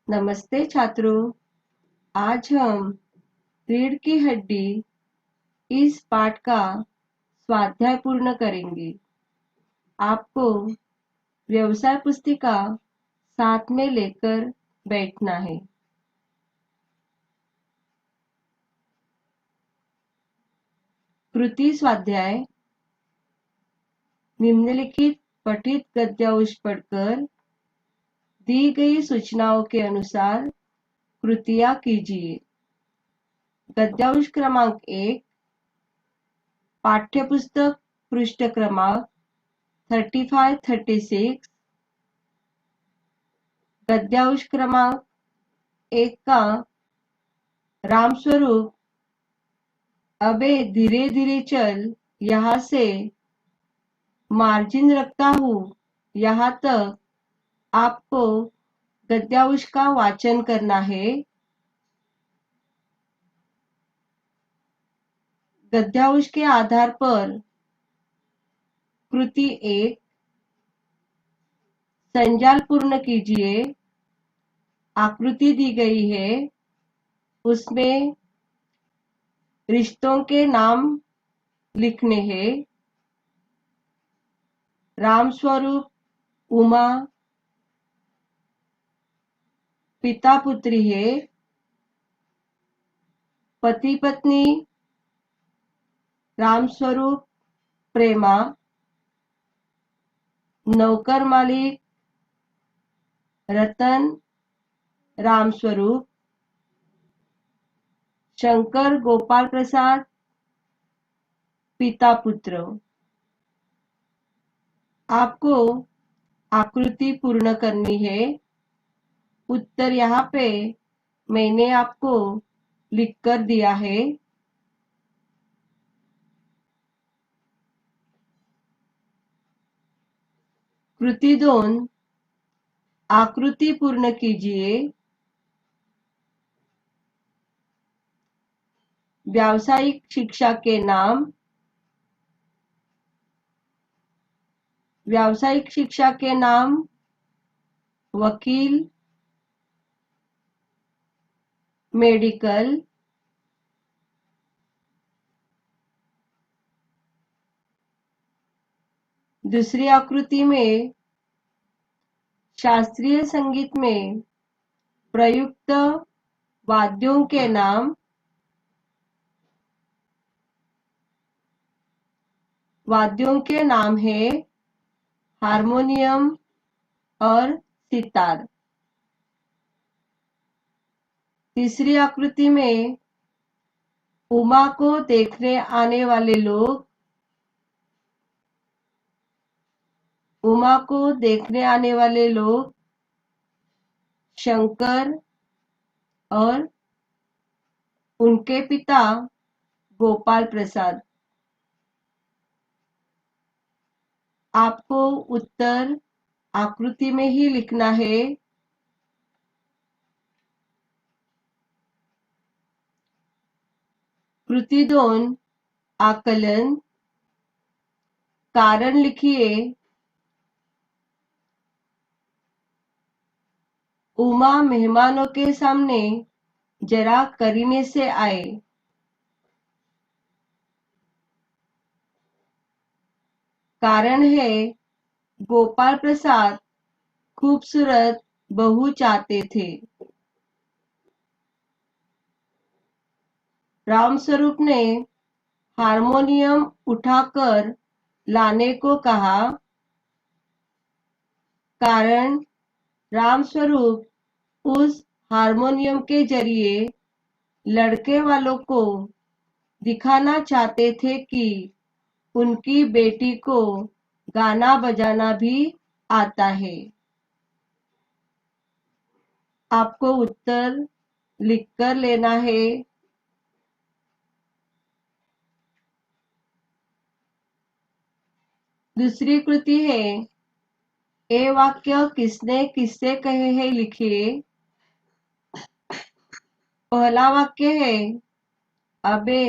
नमस्ते छात्रों। आज हम रीढ़ की हड्डी इस पाठ का स्वाध्याय पूर्ण करेंगे। आपको व्यवसाय पुस्तिका साथ में लेकर बैठना है। कृति स्वाध्याय। निम्नलिखित पठित गद्यांश पढ़कर दी गई सूचनाओं के अनुसार कृतियां कीजिए। गद्यांश क्रमांक 1, पाठ्यपुस्तक पृष्ठ क्रमांक 35-36। गद्यांश क्रमांक 1 का रामस्वरूप अबे धीरे धीरे चल यहाँ से मार्जिन रखता हूँ यहाँ तक आपको गद्यांश का वाचन करना है। गद्यांश के आधार पर कृति 1 संजाल पूर्ण कीजिए। आकृति दी गई है, उसमें रिश्तों के नाम लिखने हैं। रामस्वरूप, उमा पिता पुत्री है। पति पत्नी रामस्वरूप, प्रेमा। नौकर मालिक रतन, रामस्वरूप। शंकर गोपाल प्रसाद, पिता पुत्र। आपको आकृति पूर्ण करनी है। उत्तर यहाँ पे मैंने आपको लिख कर दिया है। कृति 2 आकृति पूर्ण कीजिए। व्यावसायिक शिक्षा के नाम। व्यावसायिक शिक्षा के नाम वकील, मेडिकल। दूसरी आकृति में शास्त्रीय संगीत में प्रयुक्त वाद्यों के नाम। वाद्यों के नाम है हारमोनियम और सितार। तीसरी आकृति में उमा को देखने आने वाले लोग। उमा को देखने आने वाले लोग शंकर और उनके पिता गोपाल प्रसाद। आपको उत्तर आकृति में ही लिखना है। कृति 2 आकलन। कारण लिखिए। उमा मेहमानों के सामने जरा करीने से आए। कारण है गोपाल प्रसाद खूबसूरत बहू चाहते थे। रामस्वरूप ने हारमोनियम उठाकर लाने को कहा। कारण रामस्वरूप उस हारमोनियम के जरिए लड़के वालों को दिखाना चाहते थे कि उनकी बेटी को गाना बजाना भी आता है। आपको उत्तर लिखकर लेना है। दूसरी कृति है ये वाक्य किसने किससे कहे हैं, लिखिए। पहला वाक्य है अबे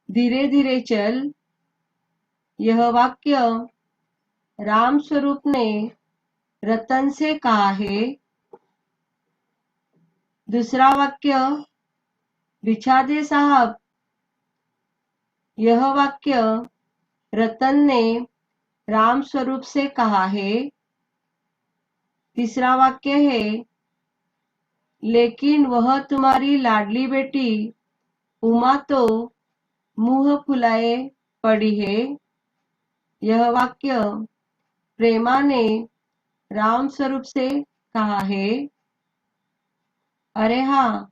धीरे धीरे चल। यह वाक्य रामस्वरूप ने रतन से कहा है। दूसरा वाक्य, बिछा दे साहब। यह वाक्य रतन ने राम स्वरूप से कहा है। तीसरा वाक्य है, लेकिन वह तुम्हारी लाडली बेटी उमा तो मुंह फुलाए पड़ी है। यह वाक्य प्रेमा ने राम स्वरूप से कहा है। अरे हाँ,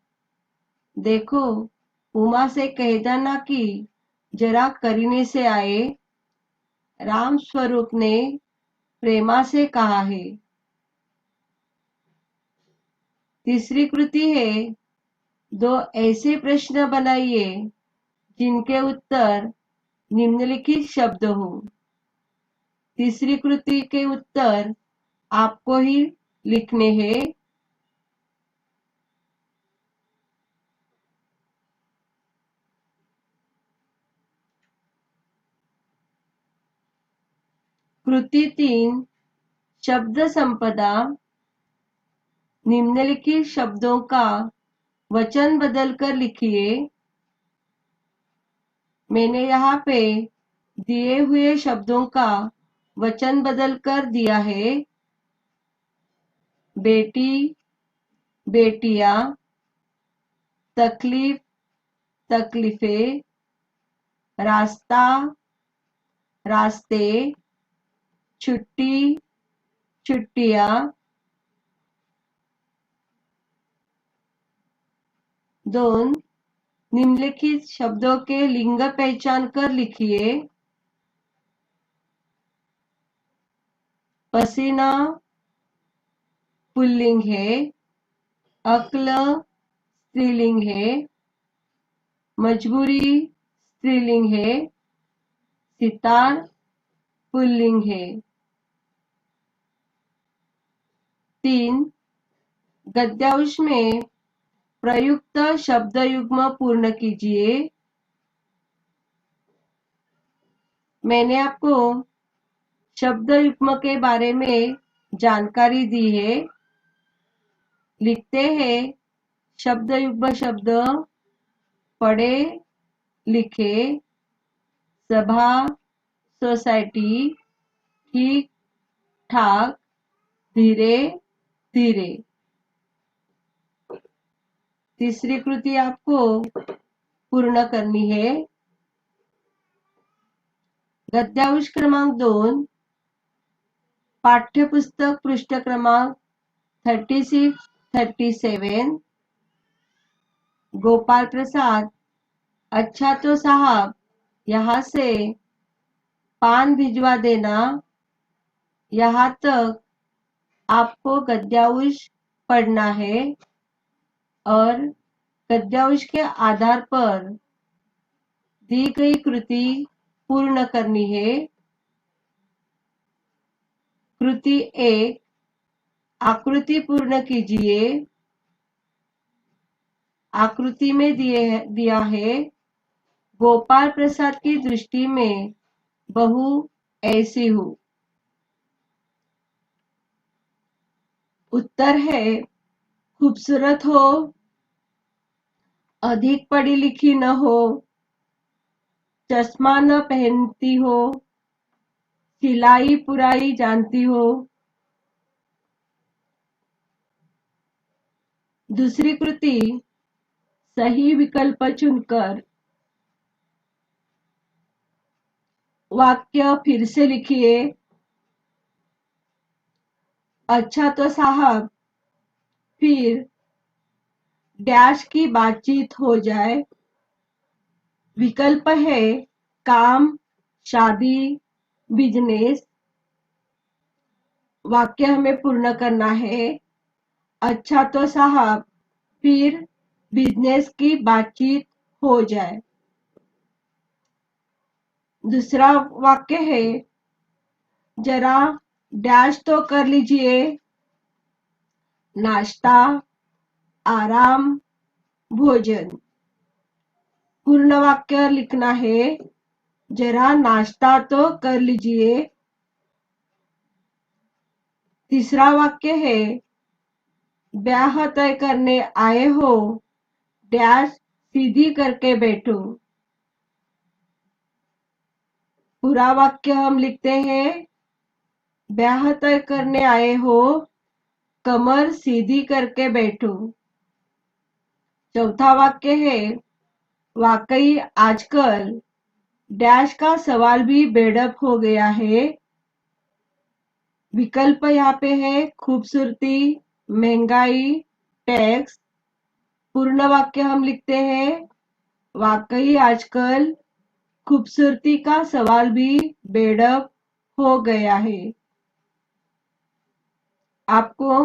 देखो, उमा से कह देना कि जरा करीने से आए। राम स्वरूप ने प्रेमा से कहा है। तीसरी कृति है, दो ऐसे प्रश्न बनाइए जिनके उत्तर निम्नलिखित शब्द हो। तीसरी कृति के उत्तर आपको ही लिखने हैं। कृति 3, शब्द संपदा। निम्नलिखित शब्दों का वचन बदलकर लिखिए। मैंने यहाँ पे दिए हुए शब्दों का वचन बदलकर दिया है। बेटी, बेटियां, तकलीफ, तकलीफें, रास्ता, रास्ते, छुट्टी, छुट्टियां। 2, निम्नलिखित शब्दों के लिंग पहचान कर लिखिए। पसीना पुल्लिंग है, अक्ल स्त्रीलिंग है, मजबूरी स्त्रीलिंग है, सितार पुल्लिंग है। 3, गद्यांश में प्रयुक्त शब्द युग्म पूर्ण कीजिए। मैंने आपको शब्द युग्म के बारे में जानकारी दी है। लिखते हैं शब्द युग्म शब्द, पढ़े लिखे, सभा, सोसाइटी, ठीक ठाक, धीरे धीरे। तीसरी कृति आपको पूर्ण करनी है। गद्यांश क्रमांक 2, पाठ्यपुस्तक पृष्ठ क्रमांक 36, 37। गोपाल प्रसाद, अच्छा तो साहब यहाँ से पान भिजवा देना। यहाँ तक आपको गद्यांश पढ़ना है और गद्यांश के आधार पर दी गई कृति पूर्ण करनी है। कृति 1, आकृति पूर्ण कीजिए। आकृति में दिया है, गोपाल प्रसाद की दृष्टि में बहू ऐसी हूँ। उत्तर है, खूबसूरत हो, अधिक पढ़ी लिखी न हो, चश्मा न पहनती हो, सिलाई पुराई जानती हो। दूसरी कृति, सही विकल्प चुनकर वाक्य फिर से लिखिए। अच्छा तो साहब, फिर डैश की बातचीत हो जाए। विकल्प है काम, शादी, बिजनेस। वाक्य हमें पूर्ण करना है। अच्छा तो साहब, फिर बिजनेस की बातचीत हो जाए। दूसरा वाक्य है, जरा डैश तो कर लीजिए। नाश्ता, आराम, भोजन। पूर्ण वाक्य लिखना है, जरा नाश्ता तो कर लीजिए। तीसरा वाक्य है, ब्याह तय करने आए हो, डैश सीधी करके बैठो। पूरा वाक्य हम लिखते हैं, ब्याह तय करने आए हो, कमर सीधी करके बैठो। चौथा वाक्य है, वाकई आजकल डैश का सवाल भी बेडअप हो गया है। विकल्प यहाँ पे है खूबसूरती, महंगाई, टैक्स। पूर्ण वाक्य हम लिखते हैं, वाकई आजकल खूबसूरती का सवाल भी बेडअप हो गया है। आपको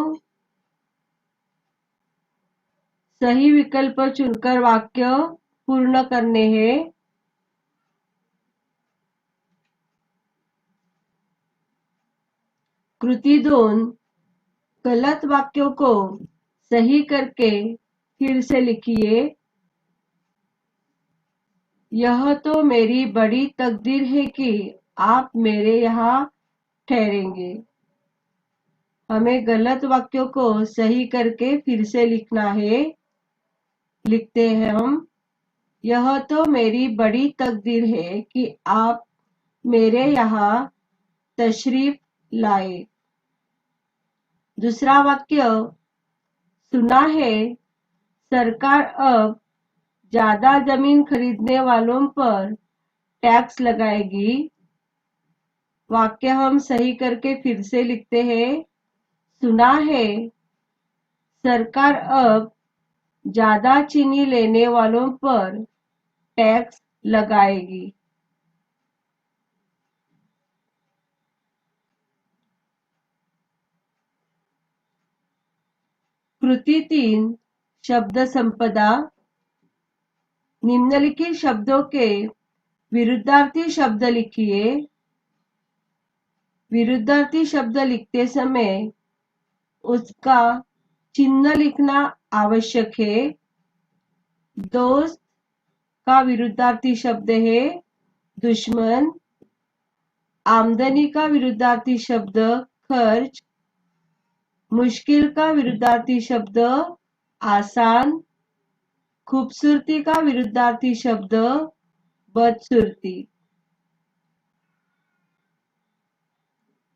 सही विकल्प चुनकर वाक्य पूर्ण करने हैं। कृति 2, गलत वाक्यों को सही करके फिर से लिखिए। यह तो मेरी बड़ी तकदीर है कि आप मेरे यहाँ ठहरेंगे। हमें गलत वाक्यों को सही करके फिर से लिखना है। लिखते हैं हम, यह तो मेरी बड़ी तकदीर है कि आप मेरे यहाँ तशरीफ लाए। दूसरा वाक्य, सुना है सरकार अब ज्यादा जमीन खरीदने वालों पर टैक्स लगाएगी। वाक्य हम सही करके फिर से लिखते हैं, सुना है सरकार अब ज्यादा चीनी लेने वालों पर टैक्स लगाएगी। कृति 3, शब्द संपदा। निम्नलिखित शब्दों के विरुद्धार्थी शब्द लिखिए। विरुद्धार्थी शब्द लिखते समय उसका चिन्ह लिखना आवश्यक है। दोस्त का विरुद्धार्थी शब्द है दुश्मन। आमदनी का विरुद्धार्थी शब्द खर्च। मुश्किल का विरुद्धार्थी शब्द आसान। खूबसूरती का विरुद्धार्थी शब्द बदसूरती।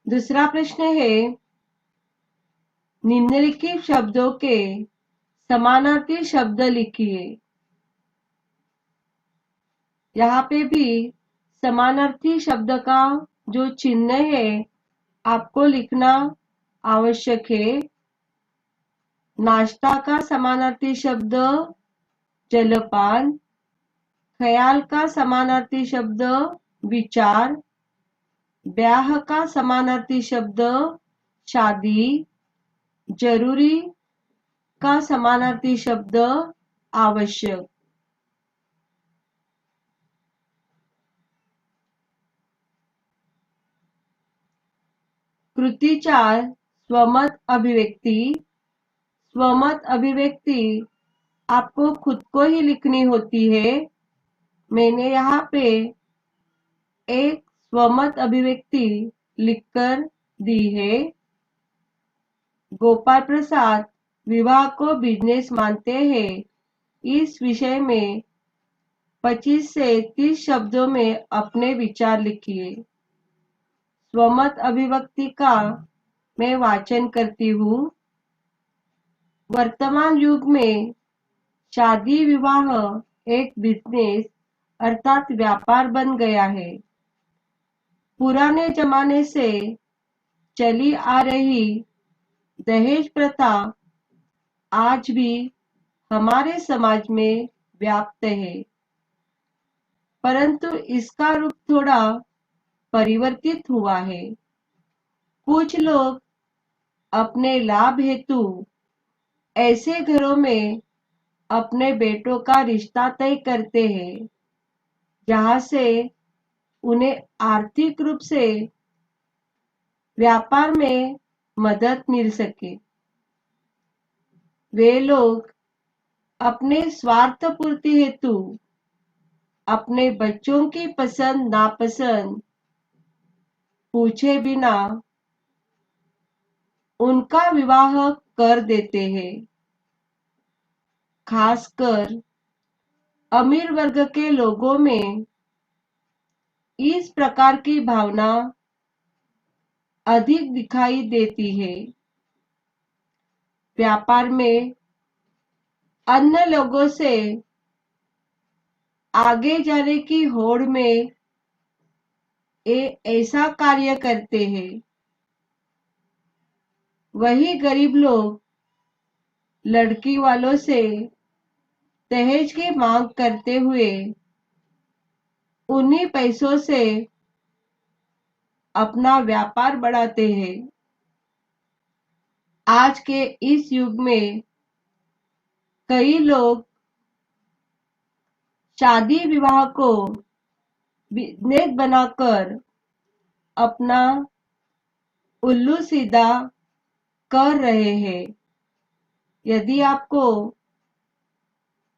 दूसरा प्रश्न है, निम्नलिखित शब्दों के समानार्थी शब्द लिखिए। यहाँ पे भी समानार्थी शब्द का जो चिन्ह है आपको लिखना आवश्यक है। नाश्ता का समानार्थी शब्द जलपान। ख्याल का समानार्थी शब्द विचार। ब्याह का समानार्थी शब्द शादी। जरूरी का समानार्थी शब्द आवश्यक। कृति 4, स्वमत अभिव्यक्ति। स्वमत अभिव्यक्ति आपको खुद को ही लिखनी होती है। मैंने यहाँ पे एक स्वमत अभिव्यक्ति लिखकर दी है। गोपाल प्रसाद विवाह को बिजनेस मानते हैं। इस विषय में 25 से 30 शब्दों में अपने विचार लिखिए। स्वमत अभिव्यक्ति का मैं वाचन करती हूँ। वर्तमान युग में शादी विवाह एक बिजनेस अर्थात व्यापार बन गया है। पुराने जमाने से चली आ रही दहेज प्रथा आज भी हमारे समाज में व्याप्त है, परंतु इसका रूप थोड़ा परिवर्तित हुआ है। कुछ लोग अपने लाभ हेतु ऐसे घरों में अपने बेटों का रिश्ता तय करते हैं जहां से उन्हें आर्थिक रूप से व्यापार में मदद मिल सके। वे लोग अपने स्वार्थ पूर्ति हेतु अपने बच्चों की पसंद नापसंद पूछे बिना उनका विवाह कर देते हैं। खासकर अमीर वर्ग के लोगों में इस प्रकार की भावना अधिक दिखाई देती है। व्यापार में अन्य लोगों से आगे जाने की होड़ में ऐसा कार्य करते हैं। वही गरीब लोग लड़की वालों से दहेज की मांग करते हुए उन्हीं पैसों से अपना व्यापार बढ़ाते हैं। आज के इस युग में कई लोग शादी विवाह को बिजनेस बनाकर अपना उल्लू सीधा कर रहे हैं। यदि आपको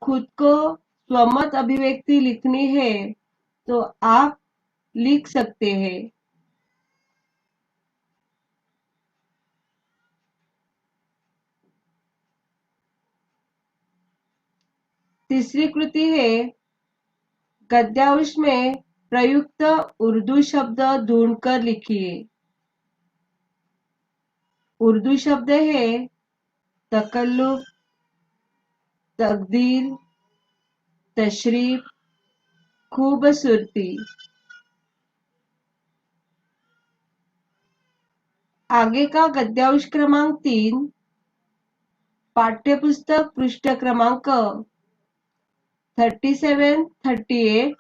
खुद को स्वमत अभिव्यक्ति लिखनी है तो आप लिख सकते हैं। तीसरी कृति है गद्यांश में प्रयुक्त उर्दू शब्द ढूंढकर लिखिए। उर्दू शब्द है तकल्लुफ, तकदीर, तशरीफ, खूबसूरती। आगे का गद्यांश क्रमांक 3 पाठ्यपुस्तक पृष्ठ क्रमांक 37-38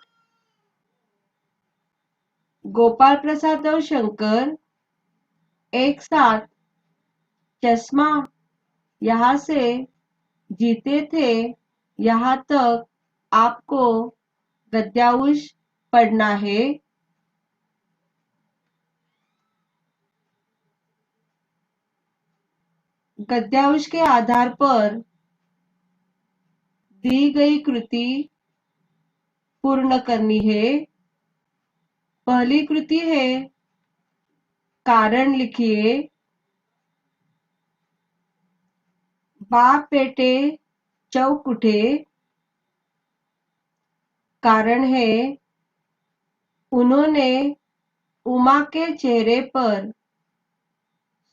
गोपाल प्रसाद और शंकर एक साथ चश्मा यहाँ से जीते थे यहाँ तक आपको गद्यांश पढ़ना है। गद्यांश के आधार पर दी गई कृति पूर्ण करनी है। पहली कृति है कारण लिखिए। बाप बेटे चौक उठे। कारण है उन्होंने उमा के चेहरे पर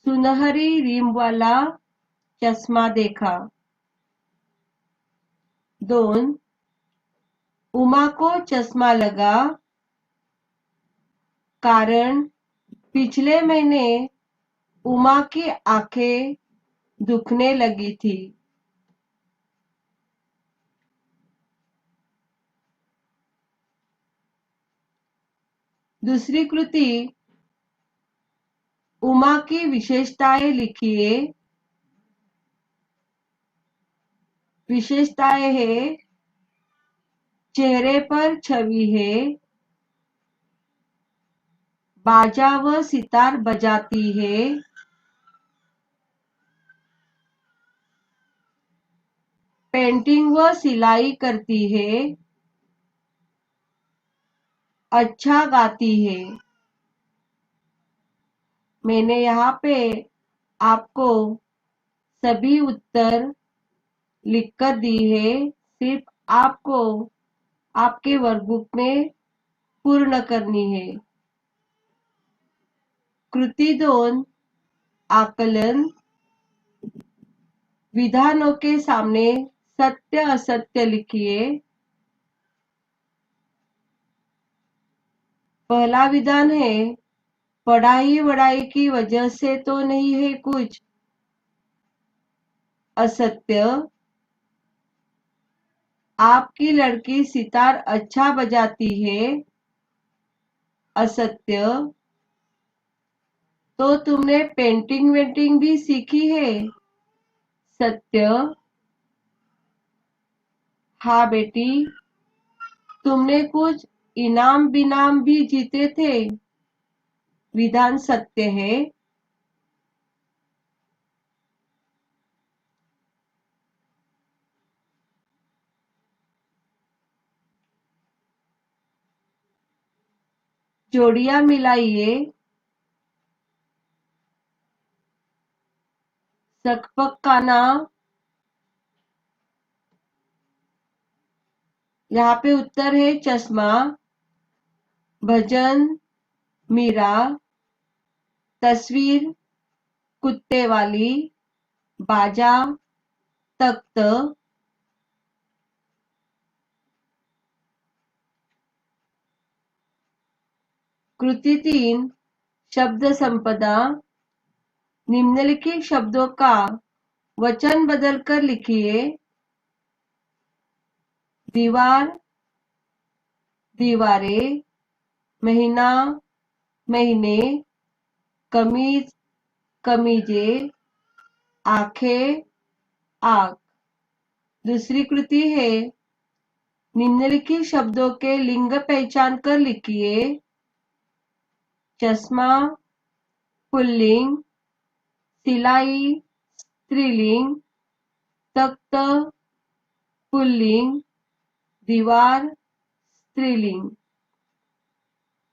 सुनहरी रिम वाला चश्मा देखा। 2 उमा को चश्मा लगा। कारण पिछले महीने उमा की आंखें दुखने लगी थी। दूसरी कृति उमा की विशेषताएं लिखिए। विशेषताएं है चेहरे पर छवि है, बाजा व सितार बजाती है, पेंटिंग व सिलाई करती है, अच्छा गाती है। मैंने यहाँ पे आपको सभी उत्तर लिखकर दी है। सिर्फ आपको आपके वर्कबुक में पूर्ण करनी है। कृति 2 आकलन। विधानों के सामने सत्य असत्य लिखिए। पहला विधान है पढ़ाई वढ़ाई की वजह से तो नहीं है कुछ। असत्य। आपकी लड़की सितार अच्छा बजाती है। असत्य। तो तुमने पेंटिंग वेंटिंग भी सीखी है। सत्य। हाँ बेटी, तुमने कुछ इनाम बिनाम भी जीते थे। विधान सत्य है। जोड़ियां मिलाइए। सकपकाना, यहाँ पे उत्तर है चश्मा। भजन मीरा, तस्वीर कुत्ते वाली, बाजा तख्त। कृति 3 शब्द संपदा, निम्नलिखित शब्दों का वचन बदलकर लिखिए। दीवार दीवारें, महीना महीने, कमीज कमीजें, आंखें आंख। दूसरी कृति है, निम्नलिखित शब्दों के लिंग पहचान कर लिखिए। चश्मा पुल्लिंग, सिलाई स्त्रीलिंग, तख्त पुल्लिंग, दीवार स्त्रीलिंग।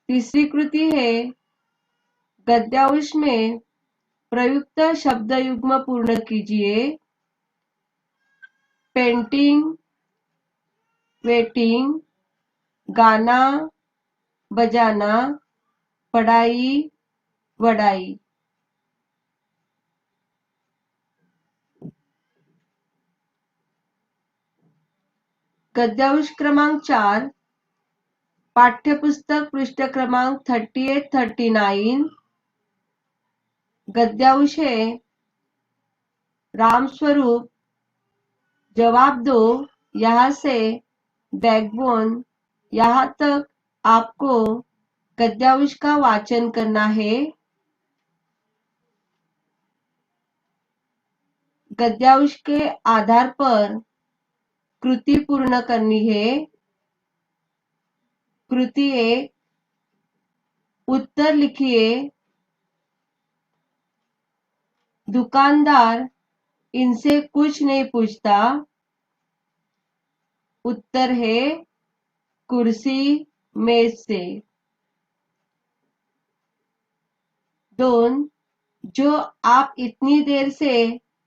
तीसरी कृति है, गद्यांश में प्रयुक्त शब्द युग्म पूर्ण कीजिए। पेंटिंग वेटिंग, गाना बजाना, पढ़ाई वढ़ाई। गद्यांश क्रमांक 4, पाठ्यपुस्तक पृष्ठ क्रमांक 38-39। गद्यांश है, रामस्वरूप जवाब दो, यहाँ से बैकबोन यहाँ तक आपको गद्यांश का वाचन करना है। गद्यांश के आधार पर कृति पूर्ण करनी है। कृति 1, उत्तर लिखिए। दुकानदार इनसे कुछ नहीं पूछता। उत्तर है कुर्सी मेज से। 2, जो आप इतनी देर से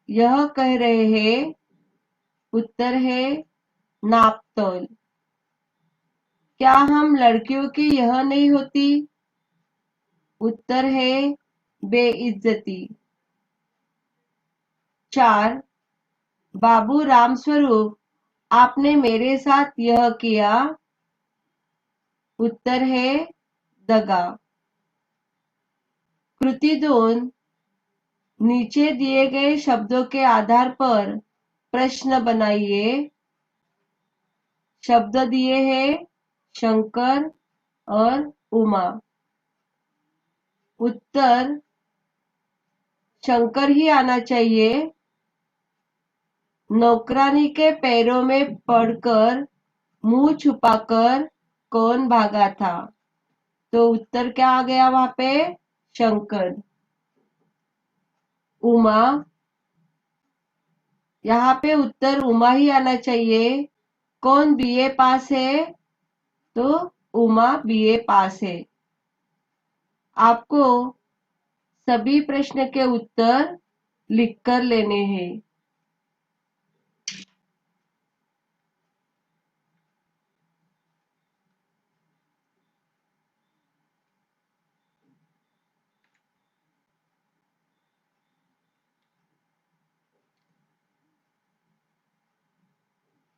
यह कह रहे हैं। उत्तर है नापतोल। क्या हम लड़कियों की यह नहीं होती। उत्तर है बेइज्जती। 4, बाबू रामस्वरूप आपने मेरे साथ यह किया। उत्तर है दगा। कृति 2, नीचे दिए गए शब्दों के आधार पर प्रश्न बनाइए। शब्द दिए हैं शंकर और उमा। उत्तर शंकर ही आना चाहिए। नौकरानी के पैरों में पड़कर मुंह छुपाकर कौन भागा था। तो उत्तर क्या आ गया वहां पे, शंकर। उमा, यहाँ पे उत्तर उमा ही आना चाहिए। कौन बीए पास है, तो उमा बीए पास है। आपको सभी प्रश्न के उत्तर लिखकर लेने हैं।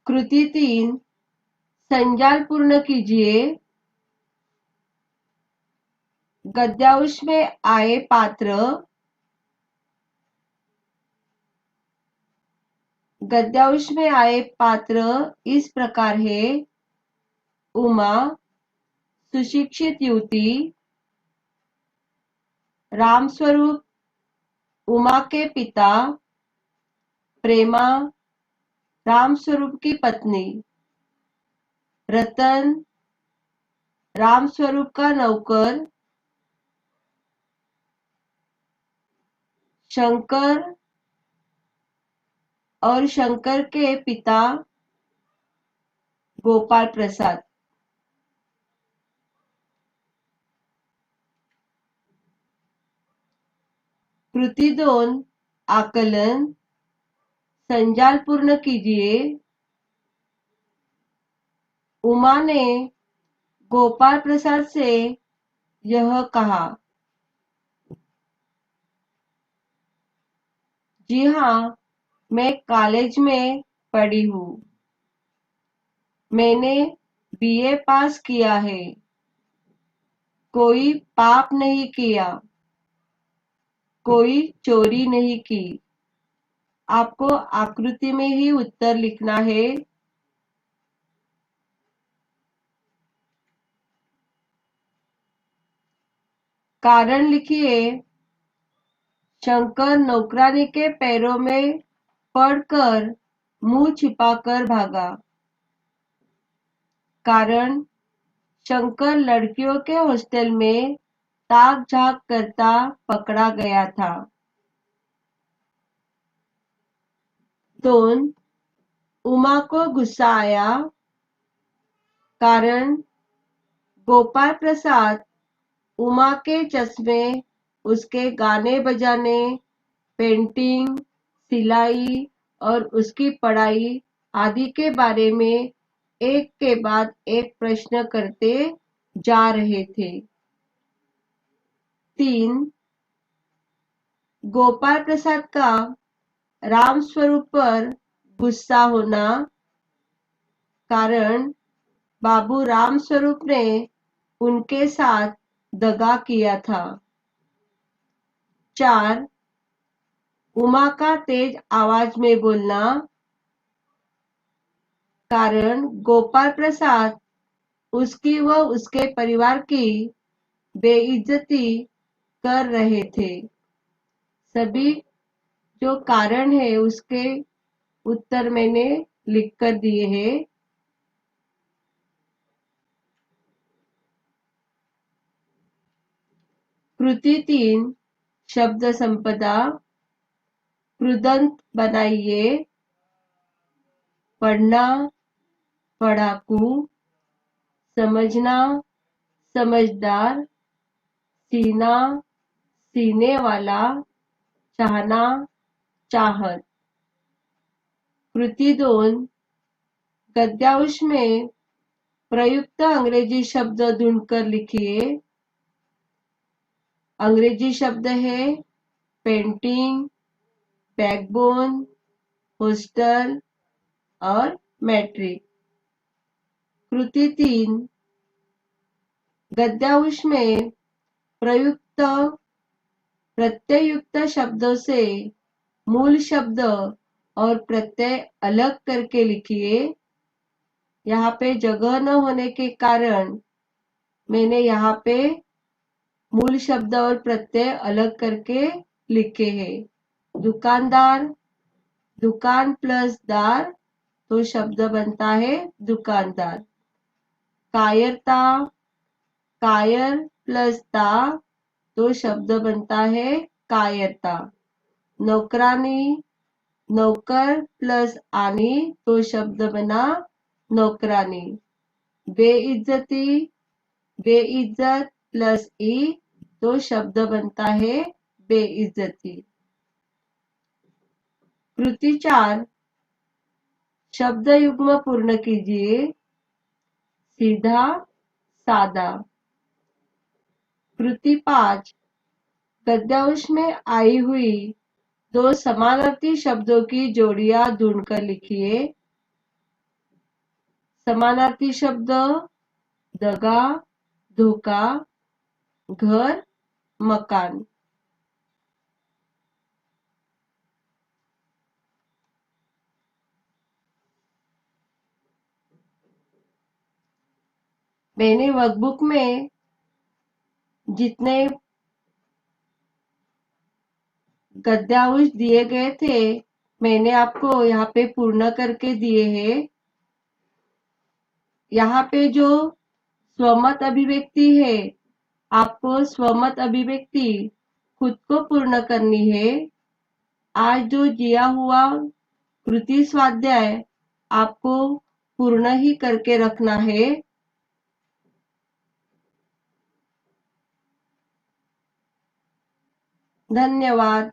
कृति 3, संजाल पूर्ण कीजिए। गद्यांश में आए पात्र। गद्यांश में आए पात्र इस प्रकार है। उमा सुशिक्षित युवती। रामस्वरूप उमा के पिता। प्रेमा रामस्वरूप की पत्नी। रतन रामस्वरूप का नौकर। शंकर और शंकर के पिता गोपाल प्रसाद। कृति 2, आकलन संजाल पूर्ण कीजिए। उमा ने गोपाल प्रसाद से यह कहा। जी हाँ, मैं कॉलेज में पढ़ी हूँ। मैंने बीए पास किया है। कोई पाप नहीं किया, कोई चोरी नहीं की। आपको आकृति में ही उत्तर लिखना है। कारण लिखिए। शंकर नौकरानी के पैरों में पड़कर मुंह छिपाकर भागा। कारण शंकर लड़कियों के हॉस्टल में ताक झांक करता पकड़ा गया था। 2. उमा को गुस्सा आया। कारण गोपाल प्रसाद उमा के चश्मे, उसके गाने बजाने, पेंटिंग, सिलाई और उसकी पढ़ाई आदि के बारे में एक के बाद एक प्रश्न करते जा रहे थे। 3. गोपाल प्रसाद का राम स्वरूप पर गुस्सा होना। कारण बाबू राम स्वरूप ने उनके साथ दगा किया था। 4. उमा का तेज आवाज में बोलना। कारण गोपाल प्रसाद उसकी व उसके परिवार की बेइज्जती कर रहे थे। सभी जो कारण है उसके उत्तर मैंने लिख कर दिए हैं। कृति 3 शब्द संपदा। कृदंत बनाइए। पढ़ना, पढ़ाकू। समझना, समझदार। सीना, सीने वाला। चाहना, चाहत। कृति 2 गद्यांश में प्रयुक्त अंग्रेजी शब्द ढूंढकर लिखिए। अंग्रेजी शब्द है पेंटिंग, बैकबोन, हॉस्टल और मैट्रिक। कृति 3 गद्यांश में प्रयुक्त प्रत्ययुक्त शब्दों से मूल शब्द और प्रत्यय अलग करके लिखिए। यहाँ पे जगह न होने के कारण मैंने यहाँ पे मूल शब्द और प्रत्यय अलग करके लिखे हैं। दुकानदार, दुकान प्लस दार तो शब्द बनता है दुकानदार। कायरता, कायर प्लस ता तो शब्द बनता है कायरता। नौकरानी, नौकर प्लस आनी तो शब्द बना नौकरानी। बेइज्जती, बेइज्जत प्लस ई तो शब्द बनता है बेइज्जती। कृति 4 शब्द युग्म पूर्ण कीजिए। सीधा, सादा। कृति 5 गद्यांश में आई हुई 2 समानार्थी शब्दों की जोड़ियां ढूंढकर लिखिए। समानार्थी शब्द दगा, धोखा, घर, मकान। मैंने वर्कबुक में जितने गद्यांश दिए गए थे मैंने आपको यहाँ पे पूर्ण करके दिए हैं। यहाँ पे जो स्वमत अभिव्यक्ति है आपको स्वमत अभिव्यक्ति खुद को पूर्ण करनी है। आज जो दिया हुआ कृति स्वाध्याय आपको पूर्ण ही करके रखना है। धन्यवाद।